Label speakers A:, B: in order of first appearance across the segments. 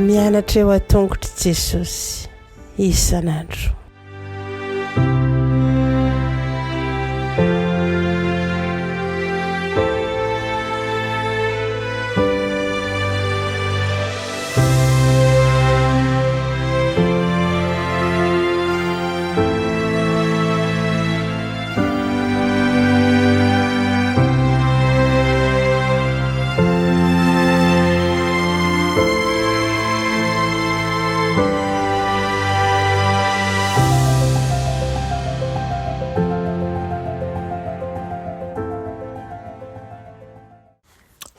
A: mianatra eo a-tongotry Jesosy isan'andro.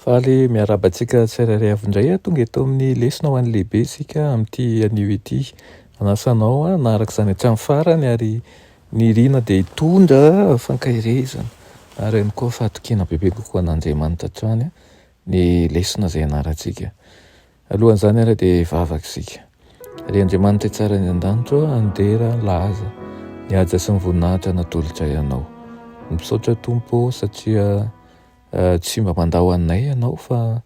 B: Faly miarabantsika tsirairay avy-indray tonga eto amin'ny lesona ho an'ny lehibe sika amin'ity anio ity. Anasanao na araka izany hatramin'ny farany ary ny rina dia hitondra fankahirezana ary ihany koa fahatokena bebe kokoa an'Andriamanitra hatrany ny lesona izay anarantsika. Alohan'izany ary dia vavaka isika. Ry Andriamanitra tsara ny an-danitra andera laza ny haja sy ny voninahitra natolotra ianao. Misaotra Tompo satria tsy mba mandao anay ianao fa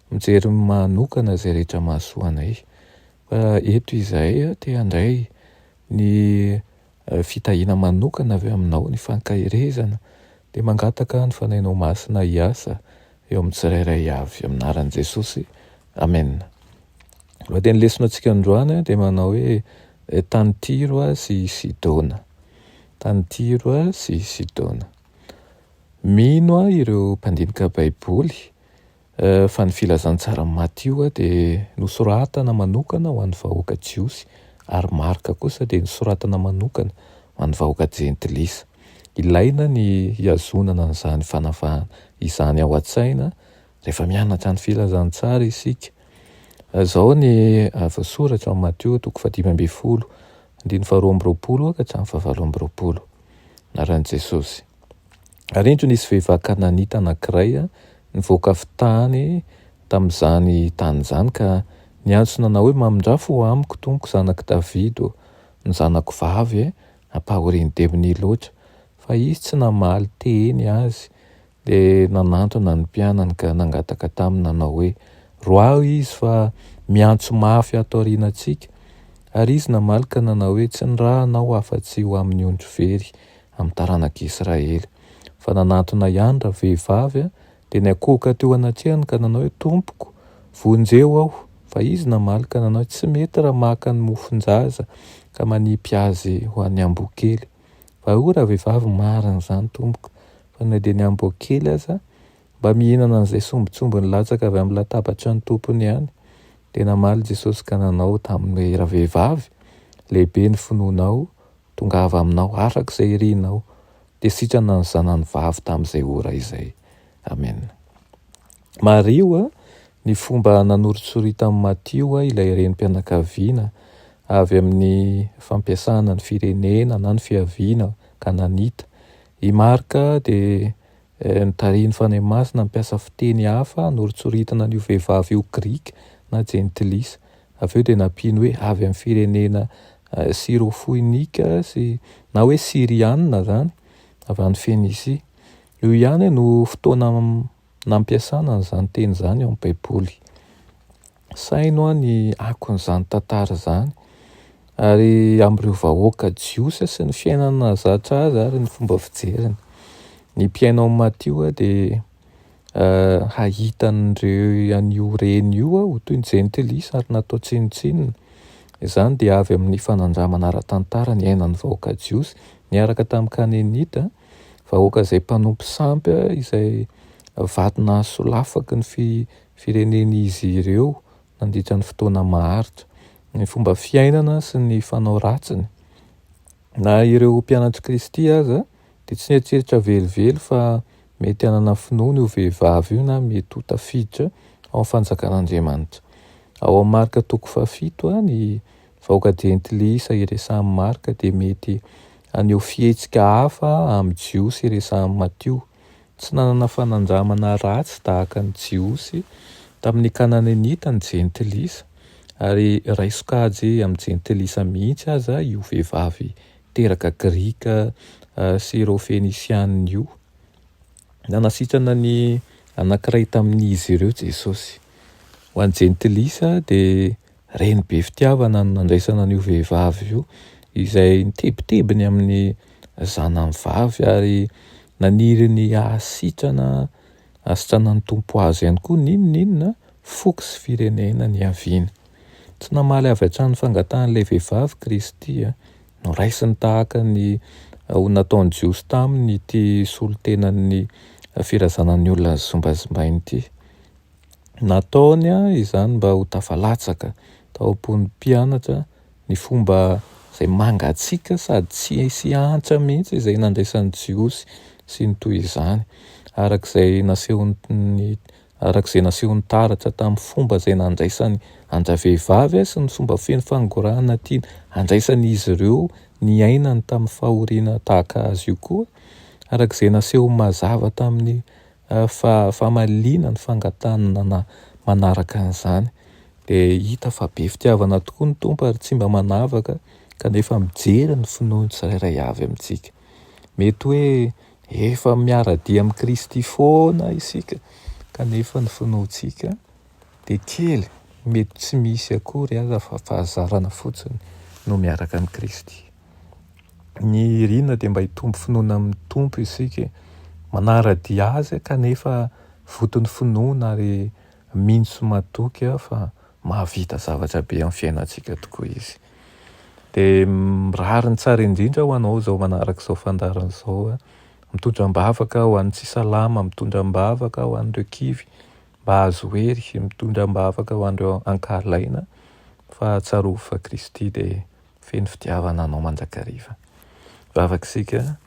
B: mijery manokana izay rehetra mahasoa anay. Fa eto izahay te handray ny fitahiana manokana avy aminao, ny fankahirezana dia mangataka ny fanahinao masina hiasa eo amin'ny tsirairay avy amin'ny anaran'i Jesosy. Amen. Lohateny lesonantsika androany dia manao hoe tany Tiro sy Sidona. Tany Tiro sy Sidona. Mino ireo mpandinika Baiboly fa ny filazantsara Matio dia nosoratana manokana ho an'ny vahoaka Jiosy ary Marka kosa dia nosoratana manokana ho an'ny vahoaka Jentilisa. Ilaina ny hiazonana n'izany fanavahana izany ao an-tsaina rehefa mianatra ny filazantsara isika. Izao ny voasoratra ao Matio 5:12 andiny 12 ka hatramin'ny 17. Anaran'i Jesosy. Arindro nisy vehivavy Kananita anankiray nivoaka avy tany tamin'izany tany izany ka niantsona nanao hoe mamindrafo ho amiko tompoko zanak'i Davido, ny zanako vavy ampahorian-demony loatra. Fa izy tsy namaly teny azy dia nanantona ny mpianany ka nangataka taminy nanao hoe roao izy fa miantso mafy ato aorianantsika. Ary izy namaly ka nanao hoe tsy ny raha anao afa-tsy ho amin'ny ondry very amin'ny taranak'Israely. Fa nanantona ihany raha vehivavy dia niakohoka teo anatrehany ka nanao hoe tompoko vonjeo aho. Fa izy namaly ka nanao tsy mety raha maka ny mofon-jaza ka manipy azy ho an'ny amboa-kely. Fa io raha vehivavy marina izany tompoko, fa na dia ny amboa-kely aza mba mihinana an'izay sombitsombiny latsaka avy amin'ny latabatra ny tompony ihany. Dia namaly Jesosy ka nanao tamin'ny hoe raha vehivavy, lehibe ny finoanao, tongava aminao arak'izay rinao. Dia sitrana ny zanany vavy tamin'izay ora izay. Amen. Mario ny fomba nanoritsorita amin'ny Matio ilay renim-pianakaviana avy amin'ny fampiasana ny firenena na ny fiaviana Kananita. I Marka dia nitarihiny fanahy masina mampiasa fiteny hafa noritsoritana n'io vehivavy io Grika na Jentilisa. Avy eo dia nampiany hoe avy amin'ny firenena Sirofoinika sy na hoe Sirianina izany avy any Fenisia. Io ihany no fotoana nampiasana n'izany teny izany ao amin'ny Baiboly. Saino ny akon'izany tantara izany ary amin'ireo vahoaka Jiosy sy ny fiainana zatra azy ary ny fomba fijeriny. Ny mpiaino amin'ny Matio dia hahitan'ireo an'io reny io ho toy ny Jentilisa ary natao tsinotsinona. Izany dia avy amin'ny fanandramana ara-tantara ny ainan'ny vahoaka Jiosy niaraka tamin'ny Kananita, vahoaka izay mpanompo sampy izay vaty nahasolafaky ny firenen'izy ireo nandritra ny fotoana maharitra. Ny fomba fiainana sy ny fanao ratsiny. Na ireo mpianatry Kristy aza dia tsy nieritseritra velively fa mety hanana finoana io vehivavy io na mety ho tafiditra ao amin'ny fanjakan'Andriamanitra. Ao amin'ny Marka 7 ny vahoaka Jentilisa iresahan'ny Marka dia mety haneho fihetsika hafa amin'ny Jiosy iresahan'ny Matio. Tsy nanana fanandramana ratsy tahaka ny Jiosy tamin'ny Kananita ny Jentilisa ary raisokajy amin'ny Jentilisa mihitsy aza io vehivavy teraka Grika Sirofenisianina io. nanasitrana ny anankiray tamin'izy ireo Jesosy. Ho an'ny jentilisa dia reny be fitiavana no nandraisana an'io vehivavy io izay nitebitebiny amin'ny zanany vavy ary naniry ny asitrana ny tompo azy ihany koa ninona foky sy firenena ny aviany. Tsy namaly avy hatrany fangatahan'ilay vehivavy Kristy no raisiny tahaka ny ho nataony Jiosy taminy ity solotenan'ny firazanan'ny olona zombazombainy ity. Nataony izany mba ho tafalatsaka tao am-pony mpianatra ny fomba izay mangatsiaka sady tsy antitra mihitsy izay nandraisan'ny Jiosy sy ny toy izany, arak'izay nasehony taratra tamin'ny fomba izay nandraisany anjavehivavy sy ny fomba feno fangorana tiany andraisan'izy ireo ny ainany tamin'ny fahoriana tahaka azy io koa, arak'izay naseho mazava tamin'ny famaliana ny fangatana manaraka an'izany. Dia hita fa be fitiavana tokoa ny Tompo ary tsy mba manavaka kanefa mijery ny finoany tsirairay avy amintsika. Mety hoe efa miara-dia amin'ny Kristy foana isika kanefa ny finoantsika dia kely, mety tsy misy akory aza fa fahazarana fotsiny no miaraka amin'ny Kristy. Ny rina dia mba hitombo finoana amin'ny Tompo isika, manara-dia azy kanefa votony finoana ary mintso matoky fa mahavita zavatra be amin'ny fiainantsika tokoa izy. Dia rariny tsara indrindra ho anao izao manaraka izao fandarana izao, mitondra-mbavaka ho an'ny tsy salama, mitondra-mbavaka ho an'ireo kivy mba azo hery, mitondra-mbavaka ho an'ireo ankahalaina fa tsarovy fa Kristy dia feno fitiavana anao mandrakariva. Vavakisika,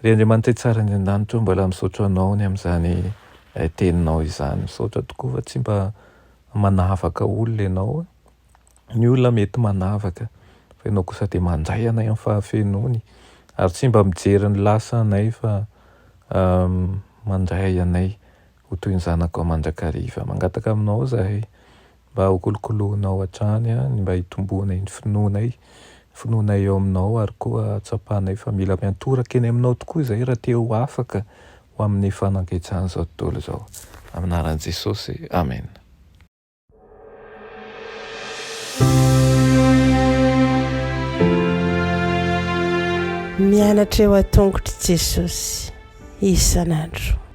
B: ry Andriamanitra tsara indrin-danitra mbola misaotra anao ny amin'izany teninao izany, misaotra tokoa fa tsy mba manavaka olona ianao. Ny olona mety manavaka fa ianao kosa dia mandray anay amin'ny fahafenony ary tsy mba mijery ny lasa anay fa mandray anay ho toy ny zanako mandrakariva. Mangataka aminao zahay mba ho kolokoloanao hatrany, mba hitomboanay ny finoanay eo aminao ary koa tsapanay fa mila miantoraka eny aminao tokoa izay raha te ho afaka ho amin'ny fananketsahana izao tontolo izao. Amin'ny anaran'i Jesosy, amen.
A: Mianatra eo an-tongotry Jesosy isan'andro.